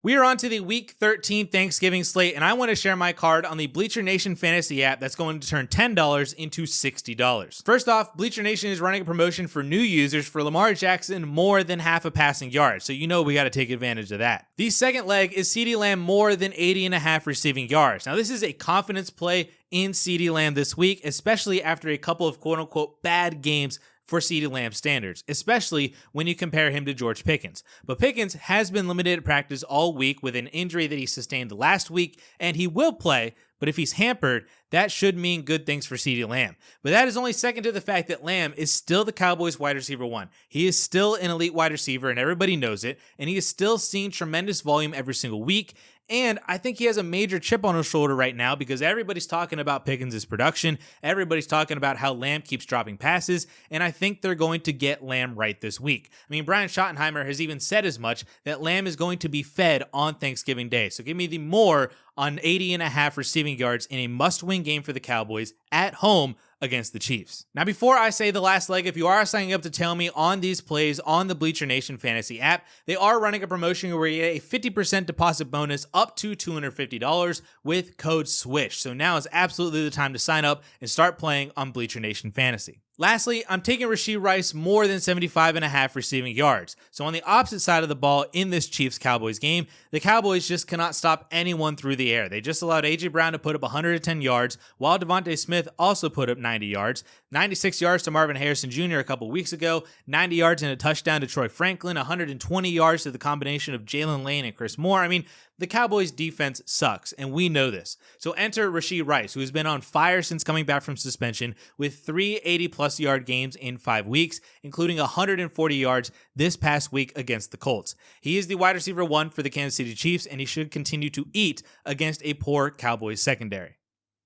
We are on to the Week 13 Thanksgiving slate, and I want to share my card on the Bleacher Nation Fantasy app that's going to turn $10 into $60. First off, Bleacher Nation is running a promotion for new users for Lamar Jackson more than half a passing yard, so you know we got to take advantage of that. The second leg is CeeDee Lamb more than 80.5 receiving yards. Now, this is a confidence play in CeeDee Lamb this week, especially after a couple of quote-unquote bad games for CeeDee Lamb standards, especially when you compare him to George Pickens. But Pickens has been limited at practice all week with an injury that he sustained last week, and he will play, but if he's hampered, that should mean good things for CeeDee Lamb. But that is only second to the fact that Lamb is still the Cowboys wide receiver one. He is still an elite wide receiver, and everybody knows it, and he is still seeing tremendous volume every single week. And I think he has a major chip on his shoulder right now because everybody's talking about Pickens' production. Everybody's talking about how Lamb keeps dropping passes. And I think they're going to get Lamb right this week. I mean, Brian Schottenheimer has even said as much that Lamb is going to be fed on Thanksgiving Day. So give me the more on 80.5 receiving yards in a must-win game for the Cowboys at home against the Chiefs. Now, before I say the last leg, if you are signing up to tell me on these plays on the Bleacher Nation Fantasy app, they are running a promotion where you get a 50% deposit bonus up to $250 with code SWISH. So now is absolutely the time to sign up and start playing on Bleacher Nation Fantasy. Lastly, I'm taking Rashee Rice more than 75.5 receiving yards. So on the opposite side of the ball in this Chiefs-Cowboys game, the Cowboys just cannot stop anyone through the air. They just allowed A.J. Brown to put up 110 yards, while Devontae Smith also put up 90 yards. 96 yards to Marvin Harrison Jr. a couple weeks ago, 90 yards and a touchdown to Troy Franklin, 120 yards to the combination of Jalen Lane and Chris Moore. I mean, the Cowboys' defense sucks, and we know this. So enter Rashee Rice, who has been on fire since coming back from suspension with 3 80-plus yard games in 5 weeks, including 140 yards this past week against the Colts. He is the wide receiver one for the Kansas City Chiefs, and he should continue to eat against a poor Cowboys secondary.